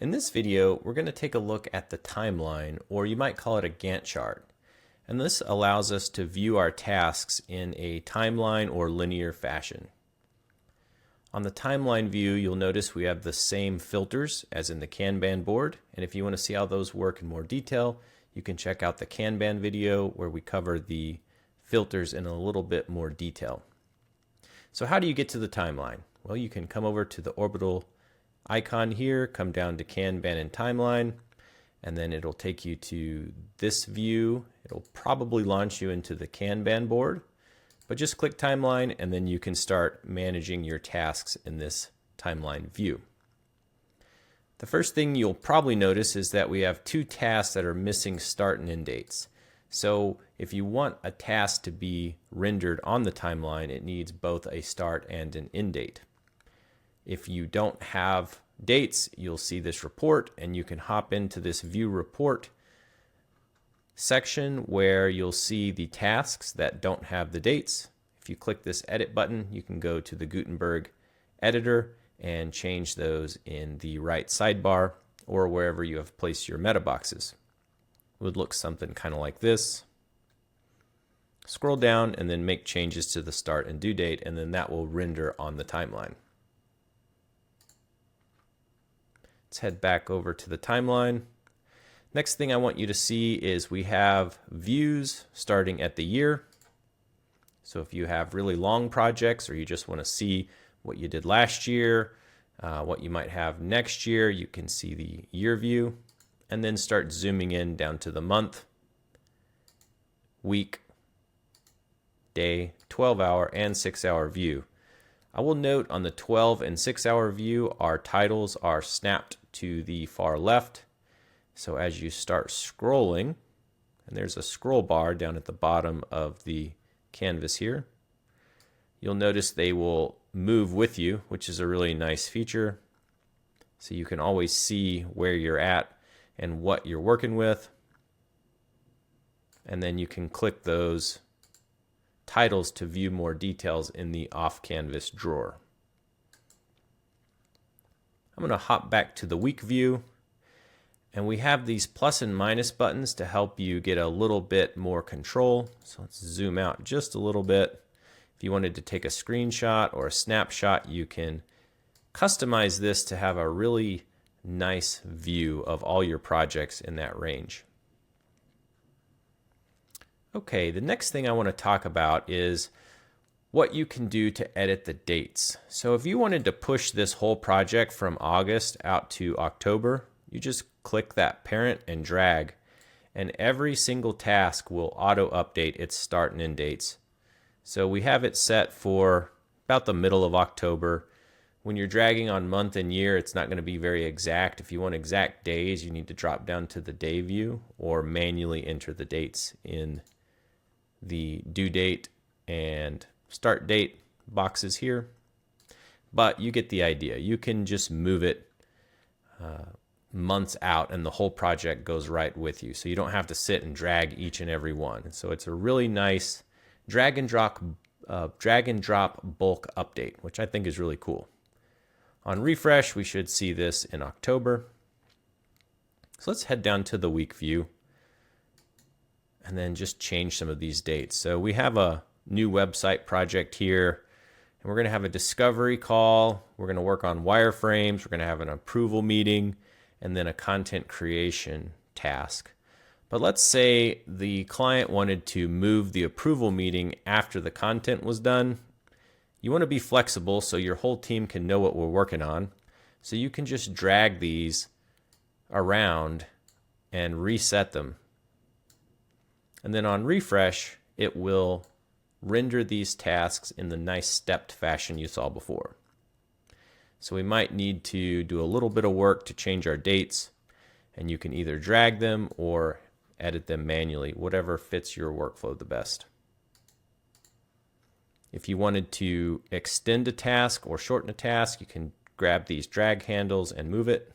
In this video, we're going to take a look at the timeline, or you might call it a Gantt chart. And this allows us to view our tasks in a timeline or linear fashion. On the timeline view, you'll notice we have the same filters as in the Kanban board. And if you want to see how those work in more detail, you can check out the Kanban video where we cover the filters in a little bit more detail. So how do you get to the timeline? Well, you can come over to the Orbital icon here, come down to Kanban and Timeline, and then it'll take you to this view. It'll probably launch you into the Kanban board, but just click Timeline and then you can start managing your tasks in this timeline view. The first thing you'll probably notice is that we have two tasks that are missing start and end dates. So if you want a task to be rendered on the timeline, it needs both a start and an end date. If you don't have dates, you'll see this report and you can hop into this view report section where you'll see the tasks that don't have the dates. If you click this edit button, you can go to the Gutenberg editor and change those in the right sidebar or wherever you have placed your meta boxes. It would look something kind of like this. Scroll down and then make changes to the start and due date, and then that will render on the timeline. Let's head back over to the timeline. Next thing I want you to see is we have views starting at the year. So if you have really long projects or you just want to see what you did last year, what you might have next year, you can see the year view and then start zooming in down to the month, week, day, 12-hour, and 6-hour view. I will note on the 12 and 6-hour view, our titles are snapped to the far left. So as you start scrolling, and there's a scroll bar down at the bottom of the canvas here, you'll notice they will move with you, which is a really nice feature. So you can always see where you're at and what you're working with. And then you can click those titles to view more details in the off-canvas drawer. I'm going to hop back to the week view, and we have these plus and minus buttons to help you get a little bit more control. So let's zoom out just a little bit. If you wanted to take a screenshot or a snapshot, you can customize this to have a really nice view of all your projects in that range. Okay, the next thing I want to talk about is what you can do to edit the dates. So if you wanted to push this whole project from August out to October, you just click that parent and drag, and every single task will auto-update its start and end dates. So we have it set for about the middle of October. When you're dragging on month and year, it's not going to be very exact. If you want exact days, you need to drop down to the day view or manually enter the dates in the due date and start date boxes here. But you get the idea. You can just move it months out and the whole project goes right with you. So you don't have to sit and drag each and every one. So it's a really nice drag and drop bulk update, which I think is really cool. On refresh, we should see this in October. So let's head down to the week view and then just change some of these dates. So we have a new website project here, and we're going to have a discovery call. We're going to work on wireframes. We're going to have an approval meeting and then a content creation task. But let's say the client wanted to move the approval meeting after the content was done. You want to be flexible so your whole team can know what we're working on. So you can just drag these around and reset them. And then on refresh, it will render these tasks in the nice stepped fashion you saw before. So we might need to do a little bit of work to change our dates, and you can either drag them or edit them manually, whatever fits your workflow the best. If you wanted to extend a task or shorten a task, you can grab these drag handles and move it.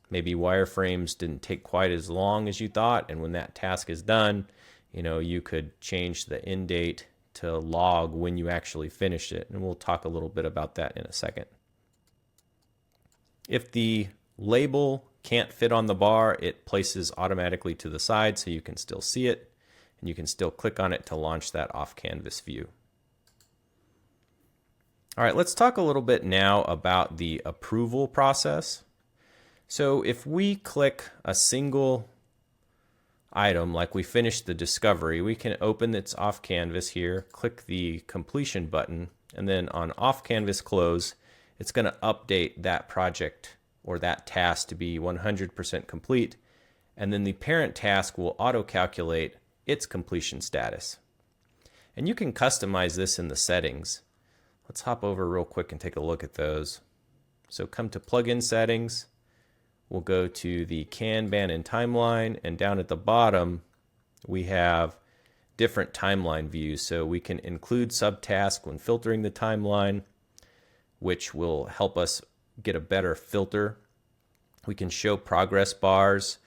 Maybe wireframes didn't take quite as long as you thought, and when that task is done, you could change the end date to log when you actually finished it, and we'll talk a little bit about that in a second. If the label can't fit on the bar, it places automatically to the side so you can still see it, and you can still click on it to launch that off-canvas view. All right, let's talk a little bit now about the approval process. So if we click a single item, like we finished the discovery, we can open its off canvas here, click the completion button, and then on off canvas close, it's going to update that project or that task to be 100% complete, and then the parent task will auto calculate its completion status. And you can customize this in the settings. Let's hop over real quick and take a look at those. So come to plugin settings. We'll go to the Kanban and timeline, and down at the bottom we have different timeline views. So we can include subtasks when filtering the timeline, which will help us get a better filter. We can show progress bars,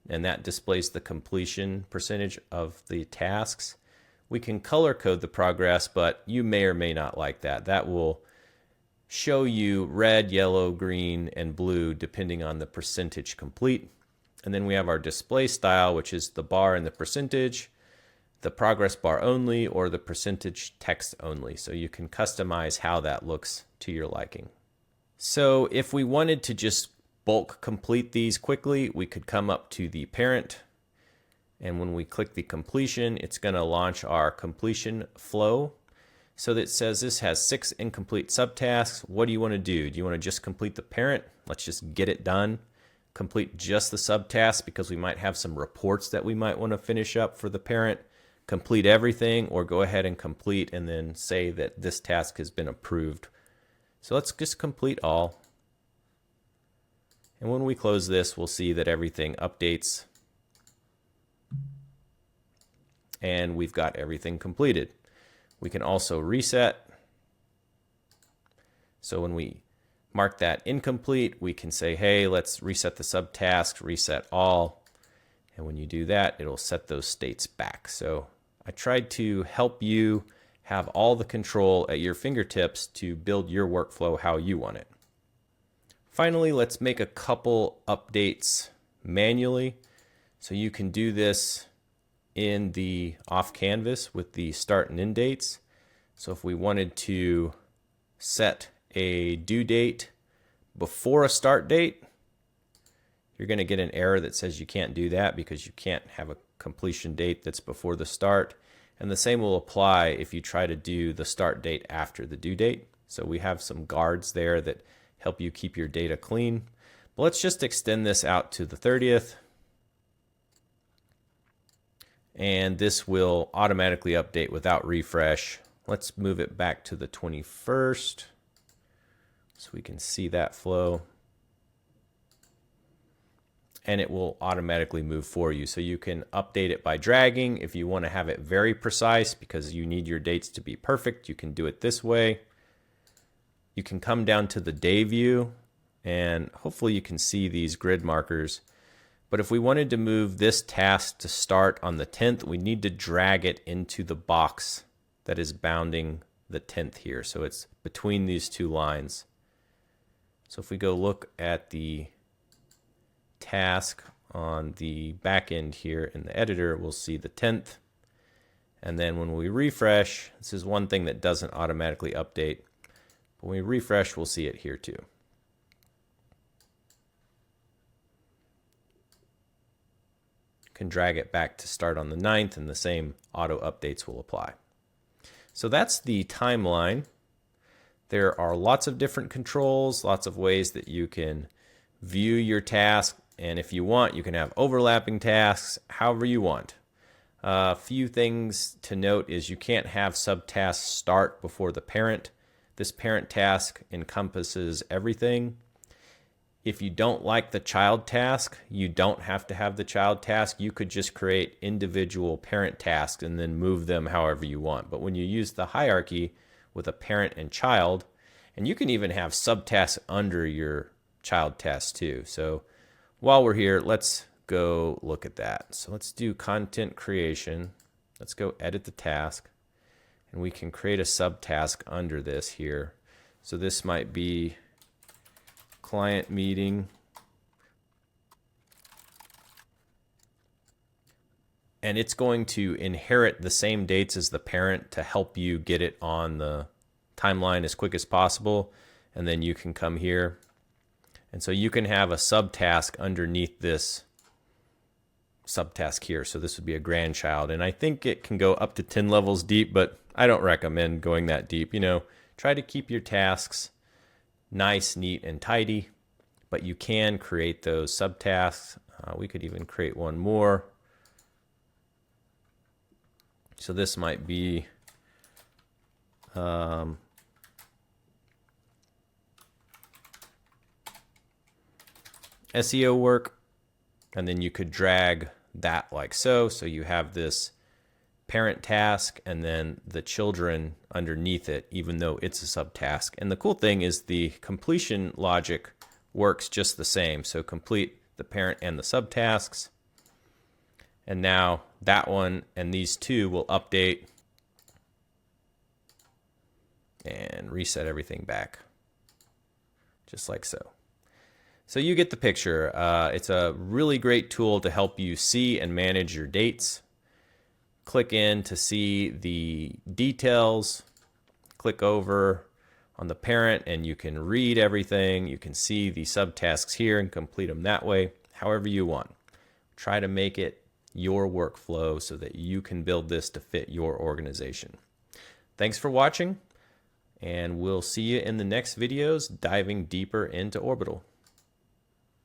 and that displays the completion percentage of the tasks. We can color code the progress, but you may or may not like that. That will show you red, yellow, green, and blue depending on the percentage complete. And then we have our display style, which is the bar and the percentage, the progress bar only, or the percentage text only. So you can customize how that looks to your liking. So if we wanted to just bulk complete these quickly, we could come up to the parent, and when we click the completion, it's going to launch our completion flow. So that says this has 6 incomplete subtasks. What do you want to do? Do you want to just complete the parent? Let's just get it done. Complete just the subtasks because we might have some reports that we might want to finish up for the parent. Complete everything, or go ahead and complete and then say that this task has been approved. So let's just complete all. And when we close this, we'll see that everything updates and we've got everything completed. We can also reset. So when we mark that incomplete, we can say, hey, let's reset the subtasks, reset all. And when you do that, it'll set those states back. So I tried to help you have all the control at your fingertips to build your workflow how you want it. Finally, let's make a couple updates manually. So you can do this in the off canvas with the start and end dates. So if we wanted to set a due date before a start date, you're going to get an error that says you can't do that because you can't have a completion date that's before the start. And the same will apply if you try to do the start date after the due date. So we have some guards there that help you keep your data clean. But let's just extend this out to the 30th. And this will automatically update without refresh. Let's move it back to the 21st so we can see that flow. And it will automatically move for you. So you can update it by dragging. If you want to have it very precise because you need your dates to be perfect, you can do it this way. You can come down to the day view, and hopefully you can see these grid markers. But if we wanted to move this task to start on the 10th, we need to drag it into the box that is bounding the 10th here. So it's between these two lines. So if we go look at the task on the back end here in the editor, we'll see the 10th. And then when we refresh, this is one thing that doesn't automatically update. When we refresh, we'll see it here too. Can drag it back to start on the 9th, and the same auto updates will apply. So that's the timeline. There are lots of different controls, lots of ways that you can view your task, and if you want, you can have overlapping tasks, however you want. A few things to note is you can't have subtasks start before the parent. This parent task encompasses everything. If you don't like the child task, you don't have to have the child task. You could just create individual parent tasks and then move them however you want. But when you use the hierarchy with a parent and child, and you can even have subtasks under your child task too. So while we're here, let's go look at that. So let's do content creation. Let's go edit the task, and we can create a subtask under this here. So this might be client meeting. And it's going to inherit the same dates as the parent to help you get it on the timeline as quick as possible. And then you can come here. And so you can have a subtask underneath this subtask here. So this would be a grandchild. And I think it can go up to 10 levels deep, but I don't recommend going that deep. You know, try to keep your tasks nice, neat, and tidy, but you can create those subtasks. We could even create one more. So this might be SEO work, and then you could drag that like so. So you have this parent task and then the children underneath it, even though it's a subtask. And the cool thing is the completion logic works just the same. So complete the parent and the subtasks. And now that one and these two will update and reset everything back, just like so. So you get the picture. It's a really great tool to help you see and manage your dates. Click in to see the details. Click over on the parent and you can read everything. You can see the subtasks here and complete them that way, however you want. Try to make it your workflow so that you can build this to fit your organization. Thanks for watching, and we'll see you in the next videos diving deeper into Orbital.